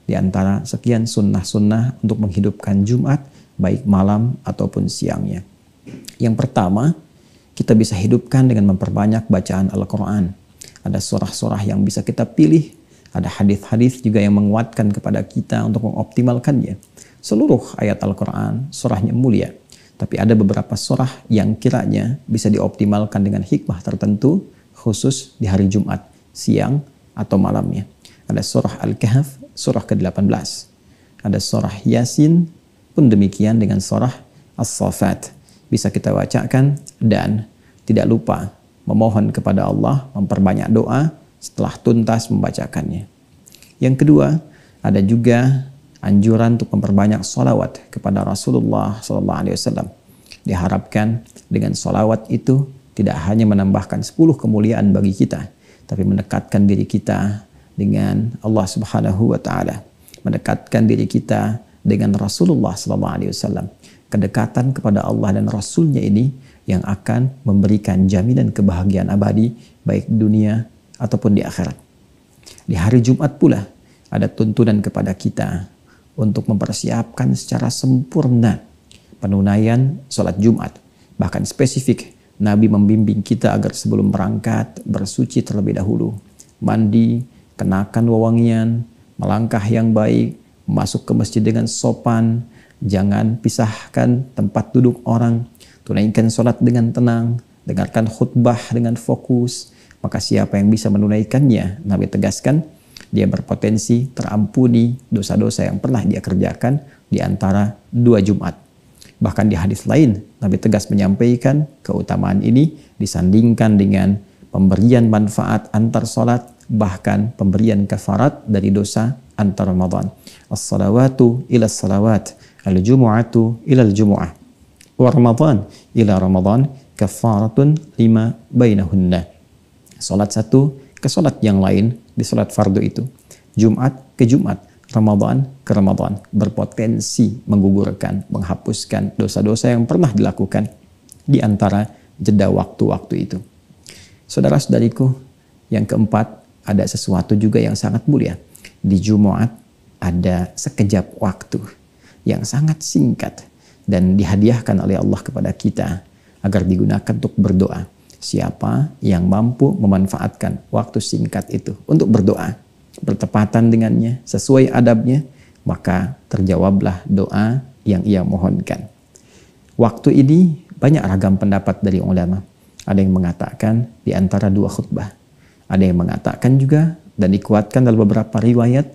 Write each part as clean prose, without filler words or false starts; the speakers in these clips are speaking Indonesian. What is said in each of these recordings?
di antara sekian sunnah-sunnah untuk menghidupkan Jumat, baik malam ataupun siangnya. Yang pertama, kita bisa hidupkan dengan memperbanyak bacaan Al-Quran. Ada surah-surah yang bisa kita pilih, ada hadis-hadis juga yang menguatkan kepada kita untuk mengoptimalkannya. Seluruh ayat Al-Quran, surahnya mulia. Tapi ada beberapa surah yang kiranya bisa dioptimalkan dengan hikmah tertentu, khusus di hari Jumat, siang atau malamnya. Ada surah Al-Kahf, surah ke-18. Ada surah Yasin, pun demikian dengan surah As-Saffat. Bisa kita bacakan dan tidak lupa memohon kepada Allah, memperbanyak doa setelah tuntas membacakannya. Yang kedua, ada juga anjuran untuk memperbanyak salawat kepada Rasulullah SAW. Diharapkan dengan salawat itu tidak hanya menambahkan 10 kemuliaan bagi kita, tapi mendekatkan diri kita dengan Allah Subhanahu wa Ta'ala, mendekatkan diri kita dengan Rasulullah SAW. Kedekatan kepada Allah dan Rasulnya ini yang akan memberikan jaminan kebahagiaan abadi baik dunia ataupun di akhirat. Di hari Jumat pula ada tuntunan kepada kita untuk mempersiapkan secara sempurna penunaian sholat Jumat. Bahkan spesifik, Nabi membimbing kita agar sebelum berangkat bersuci terlebih dahulu, mandi, kenakan wewangian, melangkah yang baik, masuk ke masjid dengan sopan, jangan pisahkan tempat duduk orang, tunaikan sholat dengan tenang, dengarkan khutbah dengan fokus. Maka siapa yang bisa menunaikannya, Nabi tegaskan, dia berpotensi terampuni dosa-dosa yang pernah dia kerjakan di antara 2 Jumat. Bahkan di hadis lain, Nabi tegas menyampaikan keutamaan ini disandingkan dengan pemberian manfaat antar sholat, bahkan pemberian kafarat dari dosa antar Ramadan. As-salawatu ila salawat, al-jumu'atu ila al-jumu'ah, wa Ramadan ila Ramadan, kafaratun lima bainahunna. Sholat satu ke sholat yang lain di sholat fardu itu. Jumat ke Jumat, Ramadan ke Ramadan, berpotensi menggugurkan, menghapuskan dosa-dosa yang pernah dilakukan di antara jeda waktu-waktu itu. Saudara-saudariku, yang keempat, ada sesuatu juga yang sangat mulia. Di Jumat ada sekejap waktu yang sangat singkat dan dihadiahkan oleh Allah kepada kita agar digunakan untuk berdoa. Siapa yang mampu memanfaatkan waktu singkat itu untuk berdoa, bertepatan dengannya, sesuai adabnya, maka terjawablah doa yang ia mohonkan. Waktu ini banyak ragam pendapat dari ulama. Ada yang mengatakan di antara 2 khutbah. Ada yang mengatakan juga dan dikuatkan dalam beberapa riwayat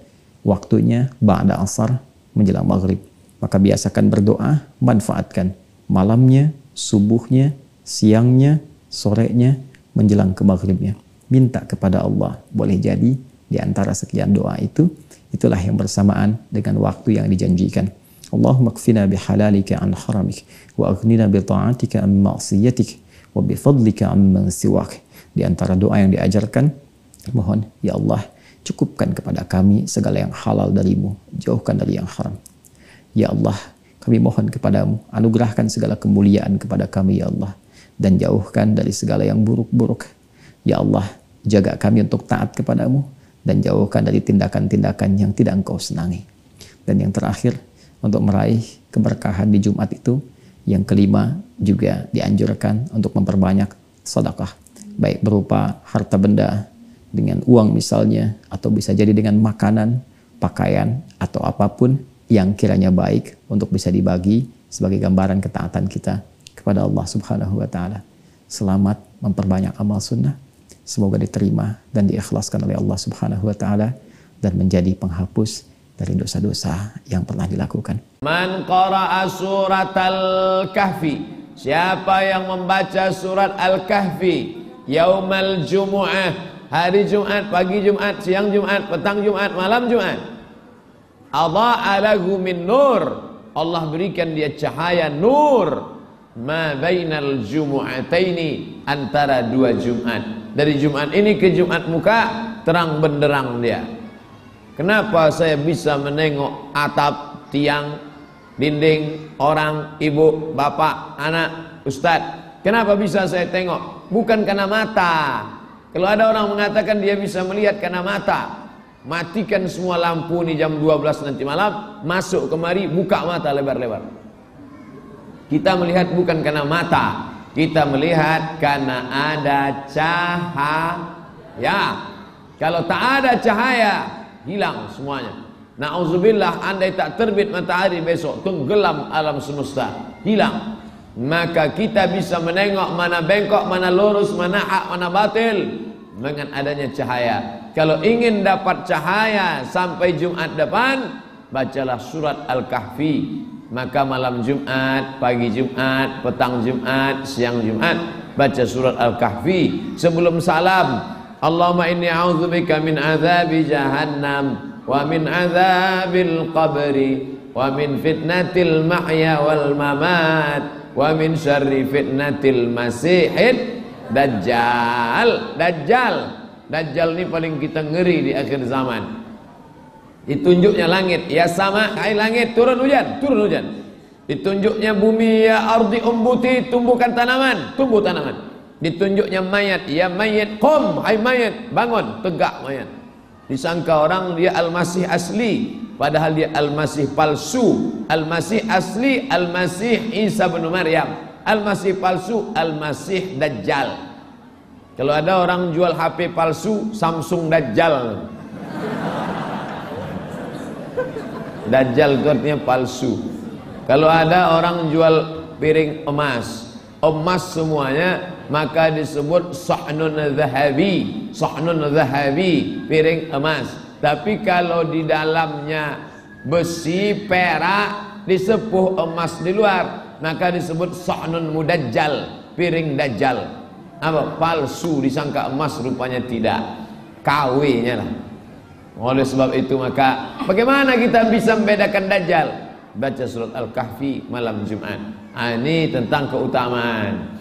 waktunya ba'da asar menjelang maghrib. Maka biasakan berdoa, manfaatkan malamnya, subuhnya, siangnya, sorenya, menjelang ke maghribnya. Minta kepada Allah. Boleh jadi di antara sekian doa itu, itulah yang bersamaan dengan waktu yang dijanjikan. Allahumma kfina bihalalika an haramik, wa aghnina bi ta'atika an ma'siyatik, wa bi fadlika amman siwak. Di antara doa yang diajarkan, mohon, ya Allah, cukupkan kepada kami segala yang halal darimu, jauhkan dari yang haram. Ya Allah, kami mohon kepadamu, anugerahkan segala kemuliaan kepada kami, ya Allah, dan jauhkan dari segala yang buruk-buruk. Ya Allah, jaga kami untuk taat kepadamu, dan jauhkan dari tindakan-tindakan yang tidak engkau senangi. Dan yang terakhir, untuk meraih keberkahan di Jumat itu, yang kelima juga dianjurkan untuk memperbanyak sedekah, baik berupa harta benda, dengan uang misalnya, atau bisa jadi dengan makanan, pakaian, atau apapun yang kiranya baik untuk bisa dibagi sebagai gambaran ketaatan kita kepada Allah Subhanahu wa Ta'ala. Selamat memperbanyak amal sunnah, semoga diterima dan diikhlaskan oleh Allah Subhanahu wa Ta'ala dan menjadi penghapus dari dosa-dosa yang pernah dilakukan. Man qara'a surat al-kahfi, siapa yang membaca surat al-kahfi yaumal jumu'ah, hari Jumat, pagi Jumat, siang Jumat, petang Jumat, malam Jumat, adha'a lahu min nur, Allah berikan dia cahaya nur, ma bainal jumu'ataini, antara 2 Jumat. Dari Jumat ini ke Jumat muka terang benderang dia. Kenapa saya bisa menengok atap, tiang, dinding, orang, ibu, bapak, anak, ustadz? Kenapa bisa saya tengok? Bukan karena mata. Kalau ada orang mengatakan dia bisa melihat karena mata, matikan semua lampu nih jam 12 nanti malam, masuk kemari, buka mata lebar-lebar. Kita melihat bukan karena mata, kita melihat karena ada cahaya. Kalau tak ada cahaya, hilang semuanya. Na'udzubillah, andai tak terbit matahari besok, tenggelam alam semesta, hilang. Maka kita bisa menengok mana bengkok, mana lurus, mana hak, mana batil dengan adanya cahaya. Kalau ingin dapat cahaya sampai Jumat depan, bacalah surat Al-Kahfi. Maka malam Jumat, pagi Jumat, petang Jumat, siang Jumat, baca surat Al-Kahfi. Sebelum salam, Allahumma inni a'udzubika min azabi jahannam wa min azabil qabri wa min fitnatil mahya wal mamat wa min syarri fitnatil masihid dajjal. Dajjal ini paling kita ngeri di akhir zaman. Ditunjuknya langit, ya sama, hai langit, turun hujan. Ditunjuknya bumi, ya ardi umbuti, tumbuhkan tanaman, tumbuh tanaman. Ditunjuknya mayat, ya mayat, qum, hai mayat, bangun, tegak mayat. Disangka orang dia Al-Masih asli, padahal dia Al-Masih palsu. Al-Masih asli, Al-Masih Isa bin Maryam. Al-Masih palsu, Al-Masih Dajjal. Kalau ada orang jual HP palsu, Samsung Dajjal. Dajjal itu artinya palsu. Kalau ada orang jual piring emas, emas semuanya, maka disebut sahnun zahabi, piring emas. Tapi kalau di dalamnya besi, perak, disepuh emas di luar, maka disebut sahnun mudajjal, piring dajjal. Apa? Palsu, disangka emas, rupanya tidak. KW-nya lah. Oleh sebab itu maka bagaimana kita bisa membedakan dajjal? Baca surat Al-Kahfi malam Jumat. Ini tentang keutamaan.